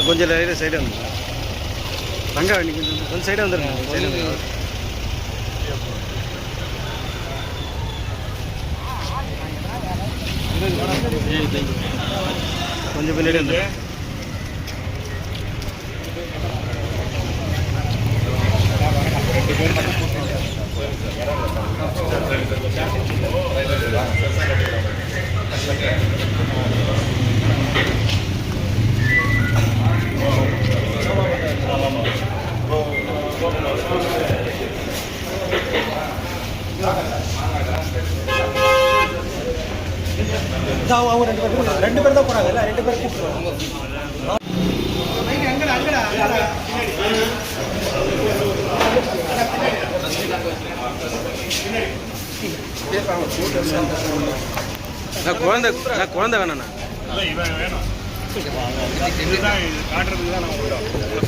கொஞ்சம் சைடு வந்து தங்க கொஞ்சம் சைடு வந்துருங்க. சைடு கொஞ்சம் பின்னாடி வந்து அவங்க ரெண்டு பேர் தான் போறாங்க. இல்ல ரெண்டு பேர் கூப்பிடுவாங்க. குழந்தை வேணா இவன் வேணும் காட்டுறதுக்கு தான் நான்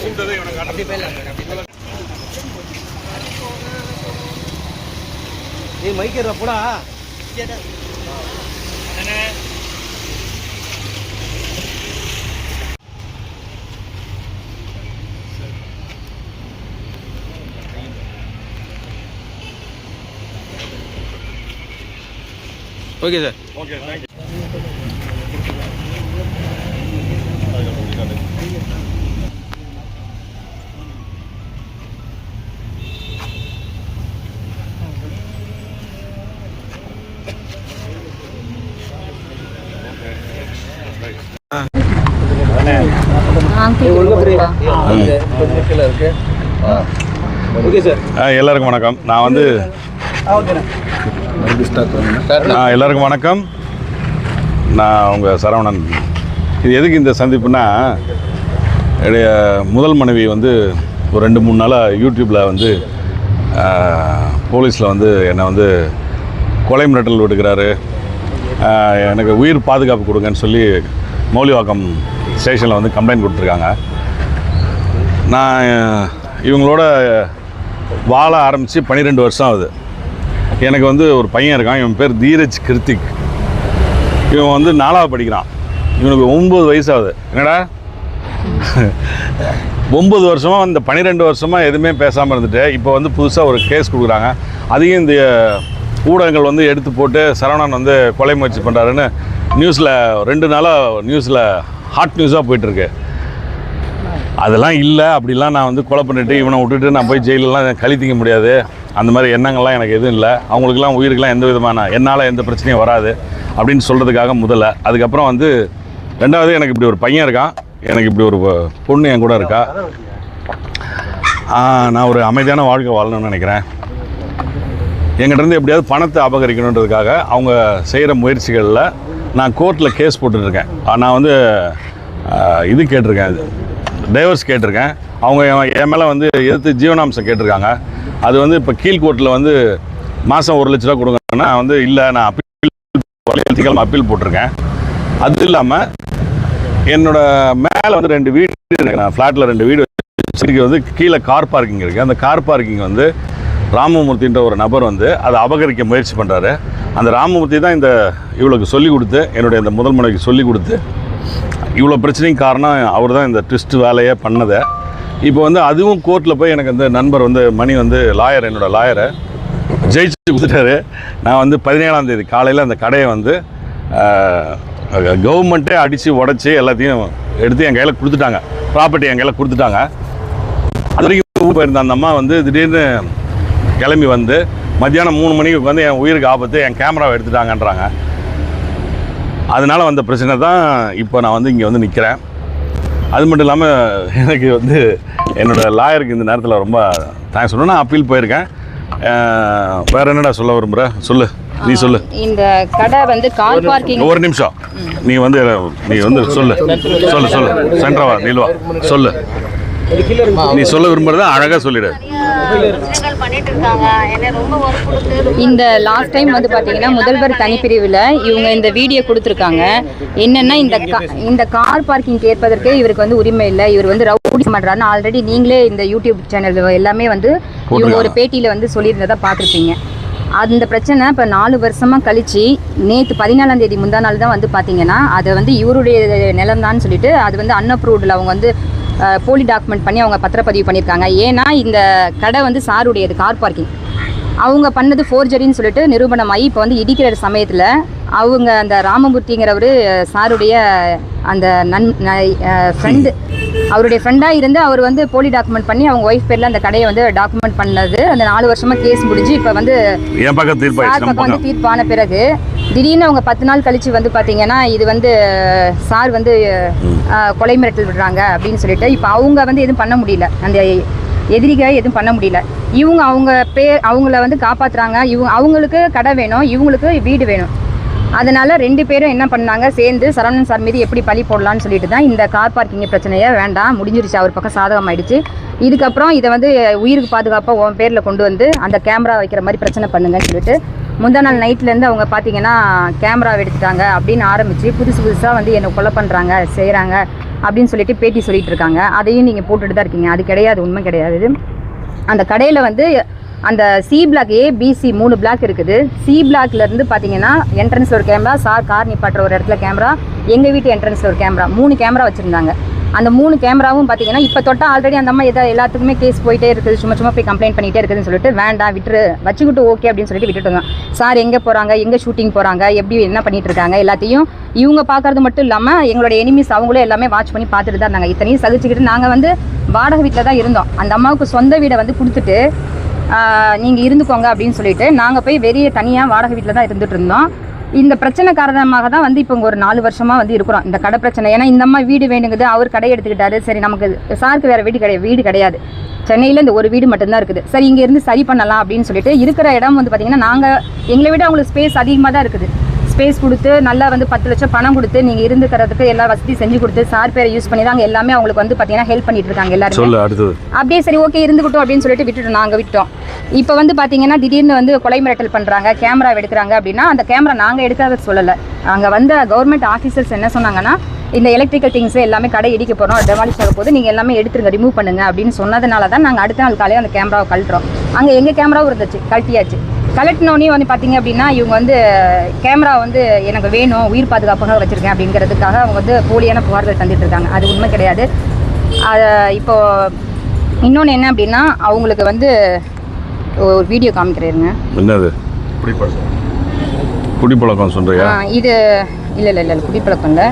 கூப்பிட்டதே இவனை காட்டுறது. ஏய் மைக்கேறா போடா. Okay sir. Okay thank you. எல்லாருக்கும் வணக்கம். நான் வந்து எல்லாருக்கும் வணக்கம். நான் உங்கள் சரவணன். இது எதுக்கு இந்த சந்திப்புனா, என்னுடைய முதல் மனைவி வந்து ஒரு 2-3 நாளாக யூடியூப்பில் வந்து போலீஸில் வந்து என்னை வந்து கொலை மிரட்டல் விடுக்கிறாரு, எனக்கு உயிர் பாதுகாப்பு கொடுங்கன்னு சொல்லி மௌலிவாக்கம் ஸ்டேஷனில் வந்து கம்ப்ளைண்ட் கொடுத்துருக்காங்க. நான் இவங்களோட வாழ ஆரம்பித்து 12 வருஷம் ஆகுது. எனக்கு வந்து ஒரு பையன் இருக்கான். இவன் பேர் தீரஜ் கிருத்திக். இவன் வந்து 4வது படிக்கிறான். இவனுக்கு 9 வயசு ஆகுது. என்னடா 9 வருஷமாக இந்த 12 வருஷமாக எதுவுமே பேசாமல் இருந்துட்டு இப்போ வந்து புதுசாக ஒரு கேஸ் கொடுக்குறாங்க. அதையும் இந்த ஊடகங்கள் வந்து எடுத்து போட்டு சரவணன் வந்து கொலை முயற்சி பண்ணுறாருன்னு நியூஸில் 2 நாளாக நியூஸில் ஹாட் நியூஸாக போயிட்டுருக்கு. அதெல்லாம் இல்லை, அப்படிலாம் நான் வந்து கொலை பண்ணிவிட்டு இவனை விட்டுட்டு நான் போய் ஜெயிலெலாம் கழித்திக்க முடியாது. அந்த மாதிரி எண்ணங்கள்லாம் எனக்கு எதுவும் இல்லை. அவங்களுக்குலாம் உயிருக்கெலாம் எந்த விதமான என்னால் எந்த பிரச்சனையும் வராது அப்படின்னு சொல்கிறதுக்காக முதல்ல. அதுக்கப்புறம் வந்து 2வது, எனக்கு இப்படி ஒரு பையன் இருக்கான், எனக்கு இப்படி ஒரு பொண்ணு என் கூட இருக்கா. நான் ஒரு அமைதியான வாழ்க்கை வாழணும்னு நினைக்கிறேன். எங்கிட்டேருந்து எப்படியாவது பணத்தை அபகரிக்கணுன்றதுக்காக அவங்க செய்கிற முயற்சிகளில் நான் கோர்ட்டில் கேஸ் போட்டுட்ருக்கேன். நான் வந்து இது கேட்டிருக்கேன், டைவர்ஸ் கேட்டிருக்கேன். அவங்க என் மேலே வந்து எதிர்த்து ஜீவனாம்சம் கேட்டிருக்காங்க. அது வந்து இப்போ கீழ்கோர்ட்டில் வந்து மாதம் 1 லட்ச ரூபா கொடுங்கன்னா வந்து இல்லை, நான் அப்பீல் அப்பீல் போட்டிருக்கேன். அது இல்லாமல் என்னோடய மேலே வந்து 2 வீடு இருக்குது. நான் ஃப்ளாட்டில் 2 வீடு வச்சுருக்கு. வந்து கீழே கார் பார்க்கிங் இருக்குது. அந்த கார் பார்க்கிங் வந்து ராமமூர்த்தின்ற ஒரு நபர் வந்து அதை அபகரிக்க முயற்சி பண்ணுறாரு. அந்த ராமமூர்த்தி தான் இவளுக்கு சொல்லிக் கொடுத்து, என்னுடைய இந்த முதல் மனைவிக்கு சொல்லிக் கொடுத்து இவ்வளோ பிரச்சனைக்கு காரணம் அவர் தான் இந்த ட்விஸ்ட் வேலையே பண்ணதை. இப்போ வந்து அதுவும் கோர்ட்டில் போய் எனக்கு அந்த நண்பர் வந்து மணி வந்து லாயர், என்னோடய லாயரை ஜெயிச்சு கொடுத்துட்டாரு. நான் வந்து 17ஆம் தேதி காலையில் அந்த கடையை வந்து கவர்மெண்ட்டே அடித்து உடச்சி எல்லாத்தையும் எடுத்து என் கையில் கொடுத்துட்டாங்க. ப்ராப்பர்ட்டி என் கையில் கொடுத்துட்டாங்க. அது வரைக்கும் போயிருந்த அந்த அம்மா வந்து திடீர்னு கிளம்பி வந்து மத்தியானம் 3 மணிக்கு வந்து என் உயிருக்கு ஆபத்து, என் கேமராவை எடுத்துட்டாங்கன்றாங்க. அதனால் வந்த பிரச்சனை தான் இப்போ நான் வந்து இங்கே வந்து நிற்கிறேன். அது மட்டும் இல்லாமல் எனக்கு வந்து என்னோடய லாயருக்கு இந்த நேரத்தில் ரொம்ப தேங்க்ஸ் சொல்லணும். நான் அப்பீல் போயிருக்கேன். வேறு என்னடா சொல்ல விரும்புகிற? சொல்லு, நீ சொல்லு. இந்த கடை வந்து கார் பார்க்கிங். ஒரு நிமிஷம், நீ வந்து சொல்லு சொல்லு சொல்லு சென்ட்ரவா நில்வா சொல்லு, நீ சொல்ல விரும்புறத அழகாக சொல்லிடு. இந்த லாஸ்ட் டைம் வந்து பார்த்தீங்கன்னா முதல்வர் தனிப்பிரிவில் இவங்க இந்த வீடியோ கொடுத்துருக்காங்க. என்னென்னா இந்த கார் பார்க்கிங் கேட்பதற்கு இவருக்கு வந்து உரிமை இல்லை, இவர் வந்து ரவுடி பண்ணுறாருன்னு ஆல்ரெடி நீங்களே இந்த யூடியூப் சேனல் எல்லாமே வந்து இவங்க ஒரு பேட்டியில் வந்து சொல்லியிருந்ததை பார்த்துருப்பீங்க. அந்த பிரச்சனை இப்போ 4 வருஷமாக கழிச்சு நேற்று 14ஆம் தேதி முந்தா நாள் தான் வந்து பார்த்தீங்கன்னா அதை வந்து இவருடைய நிலம்தான்னு சொல்லிட்டு அது வந்து அன்அப்ரூவ்டில் அவங்க வந்து போலி டாக்குமெண்ட் பண்ணி அவங்க பத்திரப்பதிவு பண்ணியிருக்காங்க. ஏன்னா இந்த கடை வந்து சாருடையது, கார் பார்க்கிங். அவங்க பண்ணது ஃபோர்ஜரின்னு சொல்லிட்டு நிரூபணமாகி இப்போ வந்து இடிக்கிற சமயத்தில் அவங்க அந்த ராமமூர்த்திங்கிறவர் சாருடைய அந்த ஃப்ரெண்டு, அவருடைய ஃப்ரெண்டாக இருந்து அவர் வந்து போலி டாக்குமெண்ட் பண்ணி அவங்க ஒய்ஃப் பேரில் அந்த கடையை வந்து டாக்குமெண்ட் பண்ணது. அந்த 4 வருஷமாக கேஸ் முடிஞ்சு இப்போ வந்து சார் பக்கம் வந்து தீர்ப்பான பிறகு திடீர்னு அவங்க 10 நாள் கழிச்சு வந்து பார்த்தீங்கன்னா இது வந்து சார் வந்து கொலை மிரட்டல் விடுறாங்க அப்படின்னு சொல்லிட்டு இப்போ அவங்க வந்து எதுவும் பண்ண முடியல, அந்த எதிரிகள் எதுவும் பண்ண முடியல. இவங்க அவங்கள வந்து காப்பாற்றுறாங்க. அவங்களுக்கு கடை வேணும், இவங்களுக்கு வீடு வேணும். அதனால் 2 பேரும் என்ன பண்ணாங்க, சேர்ந்து சரவணன் சார் மீது எப்படி பழி போடலான்னு சொல்லிட்டு தான் இந்த கார் பார்க்கிங் பிரச்சனையே வேண்டாம், முடிஞ்சிருச்சு, அவர் பக்கம் சாதகமாயிடுச்சு. இதுக்கப்புறம் இதை வந்து உயிருக்கு பாதுகாப்பாக உன் பேரில் கொண்டு வந்து அந்த கேமரா வைக்கிற மாதிரி பிரச்சனை பண்ணுங்கன்னு சொல்லிட்டு முந்தா நாள் நைட்லேருந்து அவங்க பார்த்தீங்கன்னா கேமரா எடுத்துட்டாங்க அப்படின்னு ஆரம்பித்து புதுசாக வந்து என்னை கொலை பண்ணுறாங்க செய்கிறாங்க அப்படின்னு சொல்லிட்டு பேட்டி சொல்லிட்டு இருக்காங்க. அதையும் நீங்கள் போட்டுட்டு தான் இருக்கீங்க. அது கிடையாது, உண்மை கிடையாது. அந்த கடையில் வந்து அந்த சி பிளாக் ABC 3 பிளாக் இருக்குது. சி பிளாக்லேருந்து பார்த்தீங்கன்னா என்ட்ரன்ஸில் ஒரு கேமரா, சார் கார் நிப்பாட்டுற ஒரு இடத்துல கேமரா, எங்கள் வீட்டு என்ட்ரன்ஸில் ஒரு கேமரா, 3 கேமரா வச்சுருந்தாங்க. அந்த 3 கேமராவும் பார்த்தீங்கன்னா இப்போ தொட்டால் ஆல்ரெடி அந்த அம்மா எல்லாத்துக்குமே கேஸ் போயிட்டே இருக்குது, சும்மா போய் கம்ப்ளைண்ட் பண்ணிகிட்டே இருக்குதுன்னு சொல்லிட்டு வேண்டாம் விட்டுரு, வச்சுக்கிட்டு ஓகே அப்படின்னு சொல்லிட்டு விட்டுட்டோங்க. சார் எங்கே போகிறாங்க, எங்கே ஷூட்டிங் போகிறாங்க, எப்படி என்ன பண்ணிகிட்டு இருக்காங்க எல்லாத்தையும் இவங்க பார்க்கறது மட்டும் இல்லாமல் எங்களோட எனிமீஸ் அவங்களும் எல்லாமே வாட்ச் பண்ணி பார்த்துட்டு தான் இருந்தாங்க. இத்தனையும் சகிச்சுக்கிட்டு நாங்கள் வந்து வாடகை வீட்டில் தான் இருந்தோம். அந்த அம்மாவுக்கு சொந்த வீடை வந்து கொடுத்துட்டு நீங்கள் இருந்துக்கோங்க அப்படின்னு சொல்லிட்டு நாங்கள் போய் வெளியே தனியாக வாடகை வீட்டில் தான் இருந்துகிட்டு இருந்தோம். இந்த பிரச்சனை காரணமாக தான் வந்து இப்போ ஒரு 4 வருஷமாக வந்து இருக்கிறோம் இந்த கடை பிரச்சனை. ஏன்னா இந்த அம்மா வீடு வேணுங்குது, அவர் கடை எடுத்துக்கிட்டாரு. சரி, நமக்கு சாருக்கு வேறு வீடு கிடையாது, சென்னையில் இந்த ஒரு வீடு மட்டும்தான் இருக்குது. சரி, இங்கேருந்து சரி பண்ணலாம் அப்படின்னு சொல்லிட்டு இருக்கிற இடம் வந்து பார்த்திங்கன்னா நாங்கள் எங்களை விட அவங்களுக்கு ஸ்பேஸ் அதிகமாக தான் இருக்குது. ஸ்பேஸ் கொடுத்து நல்லா வந்து 10 லட்சம் பணம் கொடுத்து நீங்கள் இருந்துக்கிறதுக்கு எல்லா வசதி செஞ்சு கொடுத்து சார் பேரை யூஸ் பண்ணி தான் அங்கே எல்லாமே அவங்களுக்கு வந்து பார்த்தீங்கன்னா ஹெல்ப் பண்ணிட்டு இருக்காங்க எல்லாரும். அப்படியே சரி ஓகே இருந்துக்கிட்டோம் அப்படின்னு சொல்லிட்டு விட்டுட்டோம், நாங்கள் விட்டோம். இப்போ வந்து பார்த்தீங்கன்னா திடீர்னு வந்து கொலை மிரட்டல் பண்ணுறாங்க, கேமரா எடுக்கிறாங்க அப்படின்னா அந்த கேமரா நாங்கள் எடுக்காத சொல்லலை. அங்கே வந்த கவர்மெண்ட் ஆஃபீஸர்ஸ் என்ன சொன்னாங்கன்னா, இந்த எலக்ட்ரிக்கல் திங்ஸ் எல்லாமே கடை இடிக்க போகிறோம், டெமாலிஷ் ஆக போது, நீங்கள் எல்லாமே எடுத்துருங்க, ரிமூவ் பண்ணுங்க அப்படின்னு சொன்னதுனால தான் நாங்கள் அடுத்த நாள் காலையில் அந்த கேமராவை கழட்டுறோம். அங்கே எங்கள் கேமராவும் இருந்துச்சு, கழட்டியாச்சு. கலெக்டினோடனே வந்து பார்த்தீங்க அப்படின்னா இவங்க வந்து கேமரா வந்து எனக்கு வேணும், உயிர் பாதுகாப்பாக வச்சுருக்கேன் அப்படிங்கிறதுக்காக அவங்க வந்து போலியான புகார்கள் தந்துட்டு இருக்காங்க. அது உண்மை கிடையாது. இப்போது இன்னொன்று என்ன அப்படின்னா அவங்களுக்கு வந்து ஒரு வீடியோ காமிக்கிறேருங்க. என்னது குடிப்பழக்கம் சொல்றியா? இது இல்லை குடிப்பழக்கம் இல்லை.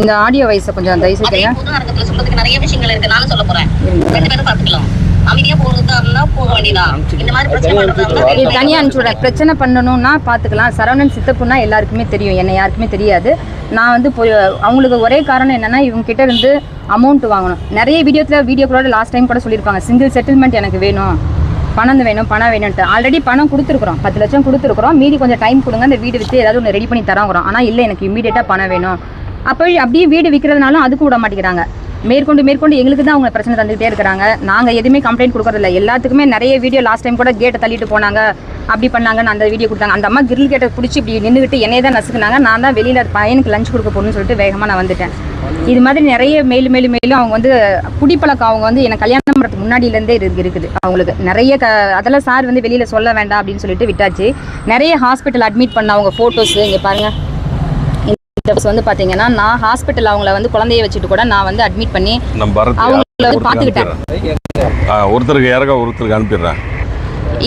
இந்த ஆடியோ வாய்ஸை கொஞ்சம் தயவு செய்யுங்க. சொல்றதுக்கு நிறைய விஷயங்கள் இருக்கு, நானும் சொல்ல போறேன். 2 பேரும் பார்த்துக்கலாம். அமைதியா போறதுன்னா போக வேண்டியதான். இந்த மாதிரி பிரச்சனை தனியாக அனுப்பிச்சுடுறேன். பிரச்சனை பண்ணணும்னா பார்த்துக்கலாம். சரவணன் சித்தப்புன்னா எல்லாருக்குமே தெரியும், என்னை யாருக்குமே தெரியாது. நான் வந்து அவங்களுக்கு ஒரே காரணம் என்னென்னா இவங்க கிட்ட இருந்து அமௌண்ட் வாங்கணும். நிறைய வீடியோக்களோட லாஸ்ட் டைம் கூட சொல்லியிருப்பாங்க, சிங்கிள் செட்டில்மெண்ட் எனக்கு வேணும், பணம் வேணும்ட்டு. ஆல்ரெடி பணம் கொடுத்துருக்குறோம், 10 லட்சம் கொடுத்துருக்குறோம். மீதி கொஞ்சம் டைம் கொடுங்க, அந்த வீடு விற்று ஏதாவது ஒன்று ரெடி பண்ணி தரோங்கிறோம். ஆனால் இல்லை, எனக்கு இமீடியட்டாக பணம் வேணும். அப்படியே வீடு விற்கிறதுனாலும் அதுக்கு விட மாட்டேங்கிறாங்க. மேற்கொண்டு எங்களுக்கு தான் அவங்க பிரச்சனை தந்துகிட்டே இருக்கிறாங்க. நாங்கள் எதுவுமே கம்ப்ளைண்ட் கொடுக்கறதில்ல. எல்லாத்துக்குமே நிறைய வீடியோ லாஸ்ட் டைம் கூட கேட்டை தள்ளிட்டு போனாங்க, அப்படி பண்ணாங்கன்னு அந்த வீடியோ கொடுத்தாங்க. அந்த அம்மா கிரில் கேட்டை பிடிச்சி இப்படி நின்றுக்கிட்டு என்னையே தான் நசுக்குனாங்க. நான் தான் வெளியில் பையனுக்கு லஞ்ச் கொடுக்க போகணும்னு சொல்லிட்டு வேகமாக நான் வந்துட்டேன். இது மாதிரி நிறைய மேலும் அவங்க வந்து குடிப்பழக்கம் அவங்க வந்து எனக்கு கல்யாணம் பண்ணுறதுக்கு முன்னாடியிலேருந்தே இருக்குது அவங்களுக்கு நிறைய. அதெல்லாம் சார் வந்து வெளியில் சொல்ல வேண்டாம் அப்படின்னு சொல்லிட்டு விட்டாச்சு. நிறைய ஹாஸ்பிட்டல் அட்மிட் பண்ண அவங்க ஃபோட்டோஸு இங்கே பாருங்கள். வந்து பார்த்தீங்கன்னா நான் ஹாஸ்பிட்டல் அவங்கள வந்து குழந்தைய வச்சுட்டு கூட நான் வந்து அட்மிட் பண்ணி அவங்கள பார்த்துக்கிட்டேன். ஒருத்தருக்கு அனுப்பிடுறேன்.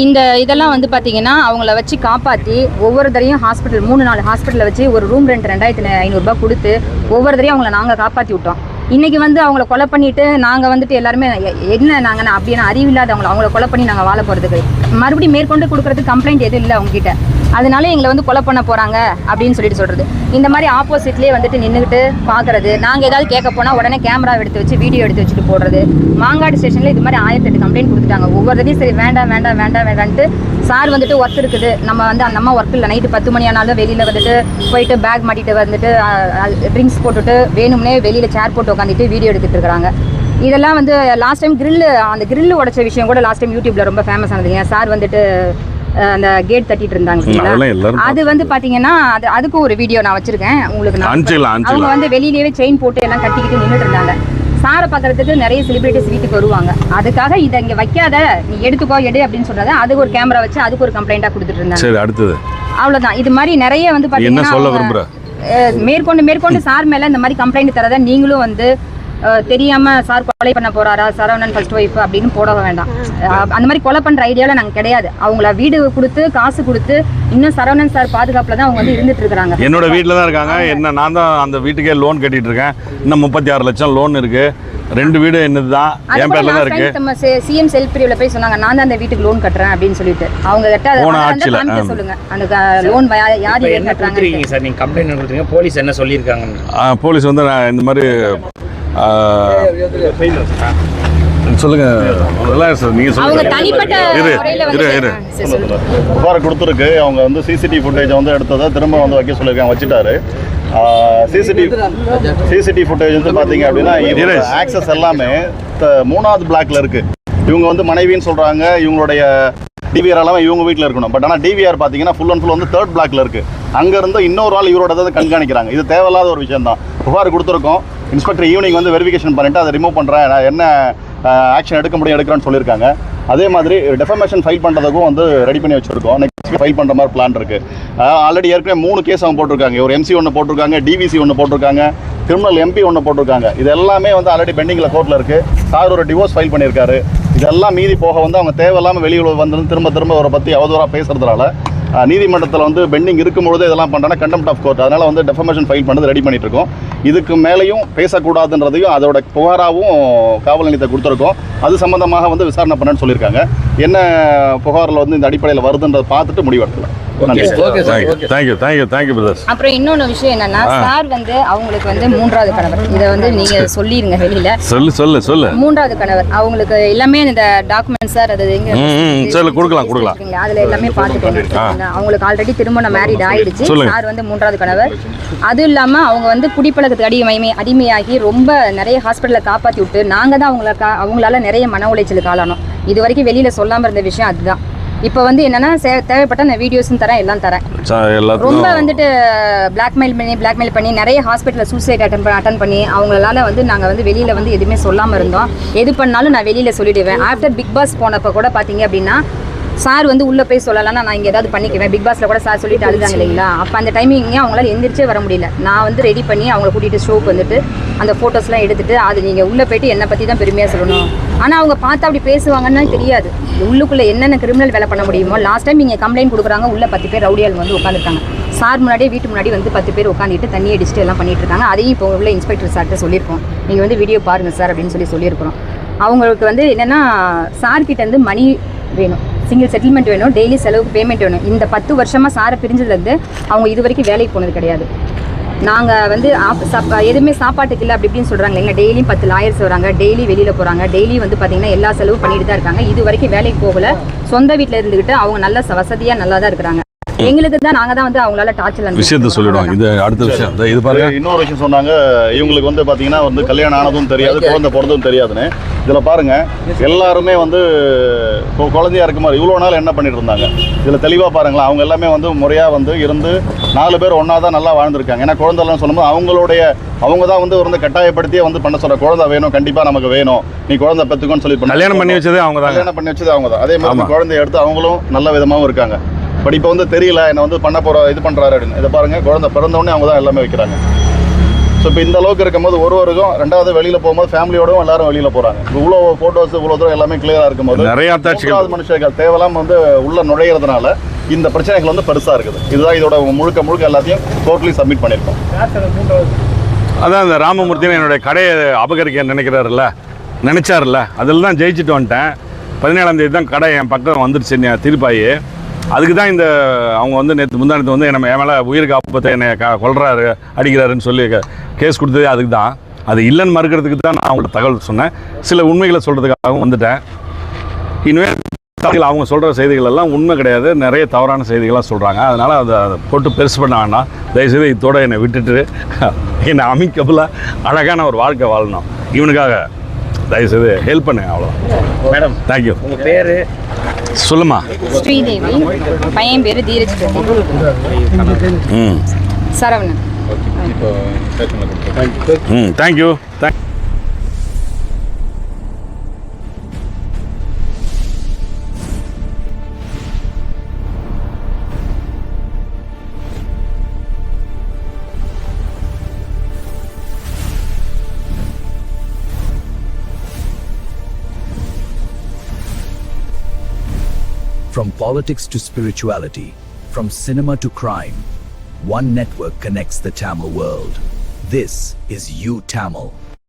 இந்த இதெல்லாம் வந்து பார்த்தீங்கன்னா அவங்கள வச்சு காப்பாற்றி ஒவ்வொரு தரையும் ஹாஸ்பிட்டல் 3-4 ஹாஸ்பிட்டலில் வச்சு ஒரு ரூம் ரெண்ட் 2500 ரூபாய் கொடுத்து ஒவ்வொரு தரையும் அவங்கள நாங்கள் காப்பாற்றி விட்டோம். இன்றைக்கி வந்து அவங்கள கொலை பண்ணிவிட்டு நாங்கள் வந்துட்டு எல்லாருமே என்ன நாங்கள் அப்படின்னா அறிவில்லாதவங்கள அவங்கள கொலை பண்ணி நாங்கள் வாழ போகிறதுக்கு மறுபடியும் மேற்கொண்டு கொடுக்குறதுக்கு கம்ப்ளைண்ட் எதுவும் இல்லை அவங்ககிட்ட. அதனால எங்களை வந்து கொலை பண்ண போகிறாங்க அப்படின்னு சொல்லிட்டு சொல்கிறது. இந்த மாதிரி ஆப்போசிட்லேயே வந்துட்டு நின்றுக்கிட்டு பார்க்குறது. நாங்கள் ஏதாவது கேட்க போனால் உடனே கேமரா எடுத்து வச்சு வீடியோ எடுத்து வச்சுட்டு போடுறது. மாங்காடு ஸ்டேஷனில் இது மாதிரி 1008 கம்ப்ளைண்ட் கொடுத்துட்டாங்க. ஒவ்வொருத்தையும் சரி வேண்டான்ட்டு சார் வந்துட்டு ஒர்க் இருக்குது, நம்ம வந்து அந்த அம்மா ஒர்க் இல்லை, நைட்டு 10 மணி ஆனாலும் வெளியில் வந்துட்டு போயிட்டு பேக் மாட்டிட்டு வந்துட்டு ட்ரிங்க்ஸ் போட்டுட்டு வேணும்னே வெளியில் சேர் போட்டு உட்காந்துட்டு வீடியோ எடுத்துகிட்டு இருக்கிறாங்க. இதெல்லாம் வந்து லாஸ்ட் டைம் அந்த கிரில் உடைச்ச விஷயம் கூட லாஸ்ட் டைம் யூடியூப்பில் ரொம்ப ஃபேமஸ் ஆனதுங்க. சார் வந்துட்டு அந்த கேட் தட்டிட்டு இருந்தாங்க. அது வந்து பாத்தீங்கன்னா அதுக்கும் ஒரு வீடியோ நான் வச்சிருக்கேன் உங்களுக்கு. அவங்க வந்து வெளியிலேயே செயின் போட்டு எல்லாம் கட்டிக்கிட்டு நின்றுட்டு இருந்தாங்க. சாரை பார்க்கறதுக்கு நிறைய செலிபிரிட்டிஸ் வீட்டுக்கு வருவாங்க. அதுக்காக இதை இங்கே வைக்காத, நீ எடுத்துக்கோ எடு அப்படின்னு சொல்றாங்க. அதுக்கு ஒரு கேமரா வச்சு அதுக்கு ஒரு கம்ப்ளைண்ட்டாக கொடுத்துட்டு இருந்தாங்க. சரி, அடுத்தது அவ்வளோதான். இது மாதிரி நிறைய வந்து என்ன சொல்ல பார்த்தீங்கன்னா விரும்புற? மேற்கொண்டு சார் மேலே இந்த மாதிரி கம்ப்ளைண்ட் தரதை நீங்களும் வந்து தெரியாம சார் கொலை பண்ண போறாரா, சரவணன் ஃபர்ஸ்ட் ஒய்ஃப் அப்படின்னு போட வேண்டாம். அந்த மாதிரி கொலை பண்ற ஐடியாவில் நாங்கள் கிடையாது. அவங்கள வீடு கொடுத்து காசு கொடுத்து இன்னும் சரவணன் சார் பாதுகாப்புல தான் அவங்க வந்து இருந்துட்டு இருக்காங்க. என்னோட வீட்டில் தான் இருக்காங்க. என்ன நான் தான் அந்த வீட்டுக்கே லோன் கட்டிட்டு இருக்கேன். இன்னும் 36 லட்சம் லோன் இருக்கு. 2 வீடு என்னது தான் என் பேர்ல தான் இருக்கு. நம்ம சிஎம் செல்ஃப் பிரிவுல போய் சொன்னாங்க, நான் தான் அந்த வீட்டுக்கு லோன் கட்டுறேன் அப்படின்னு சொல்லிட்டு. அவங்க கிட்ட சொல்லுங்க அந்த லோன் யார் கட்டுறாங்க சார். நீங்க கம்ப்ளைண்ட் கொடுத்தீங்க, போலீஸ் என்ன சொல்லியிருக்காங்க? போலீஸ் வந்து இந்த மாதிரி சொல்லுங்க சார், நீங்க புகார் கொடுத்துருக்கு. அவங்க வந்து சிசிடிவி ஃபுட்டேஜை வந்து எடுத்ததை திரும்ப வந்து வைக்க சொல்லியிருக்காங்க, வச்சுட்டாரு. சிசிடிவி ஃபுட்டேஜ் வந்து பார்த்தீங்க அப்படின்னா ஆக்சஸ் எல்லாமே 3வது பிளாக்ல இருக்கு. இவங்க வந்து மனைவின்னு சொல்றாங்க. இவங்களுடைய டிவிஆர் எல்லாமே இவங்க வீட்டில் இருக்கணும். பட் ஆனால் டிவிஆர் பார்த்தீங்கன்னா ஃபுல் அண்ட் ஃபுல் வந்து 3rd பிளாக்ல இருக்கு. அங்கேருந்து இன்னொரு ஆள் இவரோட தான் கண்காணிக்கிறாங்க. இது தேவையில்லாத ஒரு விஷயம் தான். புகார் கொடுத்துருக்கோம். இன்ஸ்பெக்டர் ஈவினிங் வந்து வெரிஃபிகேஷன் பண்ணிட்டு அதை ரிமூவ் பண்ணுறேன், நான் என்ன ஆக்ஷன் எடுக்க முடியும் எடுக்கிறேன்னு சொல்லியிருக்காங்க. அதே மாதிரி டெஃபமேஷன் ஃபைல் பண்ணுறதுக்கும் வந்து ரெடி பண்ணி வச்சுருக்கோம். நெக்ஸ்ட் ஃபைல் பண்ணுற மாதிரி பிளான் இருக்குது. ஆல்ரெடி ஏற்கனவே 3 கேஸ் அவங்க போட்டிருக்காங்க. ஒரு MC ஒன்று போட்டிருக்காங்க, DVC ஒன்று போட்டிருக்காங்க, கிரிமினல் MP ஒன்று போட்டிருக்காங்க. இது எல்லாமே வந்து ஆல்ரெடி பெண்டிங்கில் கோர்ட்டில் இருக்குது. சார் ஒரு டிவோர்ஸ் ஃபைல் பண்ணியிருக்காரு. இதெல்லாம் மீதி போக வந்து அவங்க தேவையில்லாமல் வெளியில் வந்து திரும்ப அவரை பற்றி அவதூறாக பேசுறதுனால நீதிமன்றத்தில் வந்து பெண்டிங் இருக்கும்பொழுது இதெல்லாம் பண்ணுறோன்னா கண்டெம்ட் ஆஃப் கோர்ட். அதனால் வந்து டெஃபமேஷன் ஃபைல் பண்ணது ரெடி பண்ணிட்டு இருக்கோம். இதுக்கு மேலேயும் பேசக்கூடாதுன்றதையும் அதோட புகாராகவும் காவல் நிலையத்தை கொடுத்துருக்கோம். அது சம்பந்தமாக வந்து விசாரணை பண்ணணும்னு சொல்லியிருக்காங்க. என்ன புகாரில் வந்து இந்த அடிப்படையில் வருதுன்றதை பார்த்துட்டு முடிவெடுக்கலாம். அப்புறம் இன்னொன்று விஷயம் என்னன்னா, சார் வந்து அவங்களுக்கு வந்து 3வது கணவர். இதை வந்து நீங்க சொல்லிருங்க வெளியில. சொல்லு 3வது கணவர் அவங்களுக்கு எல்லாமே இந்த டாக்குமெண்ட் சார் அது கொடுக்கலாம். அதுல எல்லாமே பார்த்துக்கோங்க. அவங்களுக்கு ஆல்ரெடி திருமணம் மேரிட் ஆயிடுச்சு. சார் வந்து 3வது கணவர். அது இல்லாம அவங்க வந்து குடிப்பழக்கத்துக்கு அடிமையாகி ரொம்ப நிறைய ஹாஸ்பிட்டலை காப்பாற்றி விட்டு நாங்க தான் அவங்களால நிறைய மன உளைச்சலுக்கு ஆளானோம். இது வரைக்கும் வெளியில சொல்லாம இருந்த விஷயம் அதுதான். இப்போ வந்து என்னன்னா தேவைப்பட்ட நான் வீடியோஸும் தரேன், எல்லாம் தரேன். ரொம்ப வந்துட்டு பிளாக்மெயில் பண்ணி நிறைய ஹாஸ்பிட்டலில் சூசைட் அட்டன் பண்ணி அவங்களால வந்து நாங்கள் வந்து வெளியில் வந்து எதுவுமே சொல்லாமல் இருந்தோம். எது பண்ணாலும் நான் வெளியில் சொல்லிடுவேன். ஆஃப்டர் பிக் பாஸ் போனப்போ கூட பார்த்தீங்க அப்படின்னா சார் வந்து உள்ளே போய் சொல்லலாம்னா நான் இங்கே ஏதாவது பண்ணிக்குவேன். பிக் பாஸில் கூட சார் சொல்லிட்டு அழுதாங்க இல்லைங்களா? அப்போ அந்த டைமிங்கே அவங்களால எந்திரிச்சே வர முடியல. நான் வந்து ரெடி பண்ணி அவங்கள கூட்டிகிட்டு ஷோக்கு வந்துட்டு அந்த ஃபோட்டோஸ்லாம் எடுத்துகிட்டு அது நீங்கள் உள்ளே போய்ட்டு என்னை பற்றி தான் பெருமையாக சொல்லணும். ஆனால் அவங்க பார்த்தா அப்படி பேசுவாங்கன்னு தெரியாது. உள்ளுக்குள்ளே என்னென்ன கிரிமினல் வேலை பண்ண முடியுமோ. லாஸ்ட் டைம் நீங்கள் கம்ப்ளைண்ட் கொடுக்குறாங்க, உள்ளே 10 பேர் ரவுடியால் வந்து உட்காந்துருக்காங்க. சார் முன்னாடியே வீட்டு முன்னாடி வந்து 10 பேர் உட்காந்துட்டு தண்ணி அடிச்சுட்டு எல்லாம் பண்ணிட்டு இருக்காங்க. அதையும் இப்போ உள்ள இன்ஸ்பெக்டர் சார்கிட்ட சொல்லியிருக்கோம். நீங்கள் வந்து வீடியோ பாருங்கள் சார் அப்படின்னு சொல்லியிருக்கிறோம். அவங்களுக்கு வந்து என்னென்னா சார்கிட்ட இருந்து மணி வேணும், சிங்கிள் செட்டில்மெண்ட் வேணும், டெய்லி செலவுக்கு பேமெண்ட் வேணும். இந்த 10 வருஷமாக சாரை பிரிஞ்சதுலேருந்து அவங்க இது வரைக்கும் வேலைக்கு போனது கிடையாது. நாங்கள் வந்து எதுவுமே சாப்பாட்டுக்கு இல்லை அப்படி இப்படின்னு சொல்கிறாங்க. எங்கள் டெய்லியும் 10 லாயர்ஸ் வராங்க, டெய்லி வெளியில் போகிறாங்க, டெய்லி வந்து பார்த்திங்கன்னா எல்லா செலவும் பண்ணிட்டு தான் இருக்காங்க. இது வரைக்கும் வேலைக்கு போகலை. சொந்த வீட்டில் இருந்துக்கிட்டு அவங்க நல்ல வசதியாக நல்லா தான் இருக்கிறாங்க. எங்களுக்கு தான் நாங்கள் தான் வந்து அவங்களால டார்ச்சர் விஷயத்தை சொல்லிடுவோம். இது அடுத்த விஷயம். இது பாருங்க, இன்னொரு விஷயம் சொன்னாங்க. இவங்களுக்கு வந்து பார்த்தீங்கன்னா வந்து கல்யாணம் ஆனதும் தெரியாது, குழந்தை பிறந்ததும் தெரியாதுன்னு. இதில் பாருங்க, எல்லாருமே வந்து குழந்தையா இருக்க மாதிரி இவ்வளோ நாள் என்ன பண்ணிட்டு இருந்தாங்க. இதில் தெளிவாக பாருங்களேன். அவங்க எல்லாமே வந்து முறையாக வந்து இருந்து 4 பேர் ஒன்றா தான் நல்லா வாழ்ந்துருக்காங்க. ஏன்னா குழந்தைலாம் சொல்லும்போது அவங்க தான் வந்து கட்டாயப்படுத்தியே வந்து பண்ண சொல்ற. குழந்தை வேணும், கண்டிப்பாக நமக்கு வேணும், நீ குழந்தை பெற்றுக்கோன்னு சொல்லி கல்யாணம் பண்ணி வச்சதே அவங்க தான். கல்யாணம் பண்ணி வச்சது அவங்க தான். அதே மாதிரி குழந்தைய எடுத்து அவங்களும் நல்ல விதமாகவும் இருக்காங்க. பட் இப்போ வந்து தெரியல என்ன வந்து பண்ண இது பண்ணுறாரு அப்படின்னு. இதை பாருங்கள், குழந்தை பிறந்தவொடனே அவங்க தான் எல்லாமே வைக்கிறாங்க. ஸோ இப்போ இந்த அளவுக்கு இருக்கும்போது ஒருவருக்கும் 2வது வெளியில் போகும்போது ஃபேமிலியோடவும் எல்லாரும் வெளியில் போகிறாங்க. இவ்வளோ ஃபோட்டோஸ் இவ்வளோ தூரம் எல்லாமே கிளியராக இருக்கும்போது நிறைய மனுஷர்கள் தேவையில்லாம வந்து உள்ள நுழையிறதுனால இந்த பிரச்சனைகள் வந்து பெருசாக இருக்குது. இதுதான் இதோட முழுக்க எல்லாத்தையும் டோட்டலி சப்மிட் பண்ணியிருக்கோம். அதான் இந்த ராமமூர்த்தின்னு என்னுடைய கடையை அபகரிக்க நினைச்சார்ல, அதில் தான் ஜெயிச்சுட்டு வந்துட்டேன். 17ஆம் தேதி தான் கடை என் பக்கம் வந்துருச்சு திருப்பாயி. அதுக்கு தான் இந்த அவங்க வந்து முந்தானத்து வந்து என் மேலே உயிருக்கு ஆபத்தை என்னை கொல்றாரு அடிக்கிறாருன்னு சொல்லி கேஸ் கொடுத்ததே அதுக்கு தான். அது இல்லைன்னு மறுக்கிறதுக்கு தான் நான் அவங்கள்ட்ட தகவல் சொன்னேன். சில உண்மைகளை சொல்கிறதுக்காகவும் வந்துட்டேன். இனிமேல் அவங்க சொல்கிற செய்திகள் எல்லாம் உண்மை கிடையாது, நிறைய தவறான செய்திகள்லாம் சொல்கிறாங்க. அதனால் அதை போட்டு பெருசு பண்ண வேண்டாம். தயவுசெய்து இதோட என்னை விட்டுட்டு என்னை அமிக்கபுளாக அழகான ஒரு வாழ்க்கை வாழணும். இவனுக்காக தயவுசெய்து ஹெல்ப் பண்ணுங்க. அவ்வளோதான் மேடம். தேங்க்யூ. உங்கள் பேர் சொல்லுமா? ஸ்ரீதேவி. பையன் பேர் Dheeraj. Saravanan. Thank you. From politics to spirituality, from cinema to crime, one network connects the Tamil world. This is U Tamil.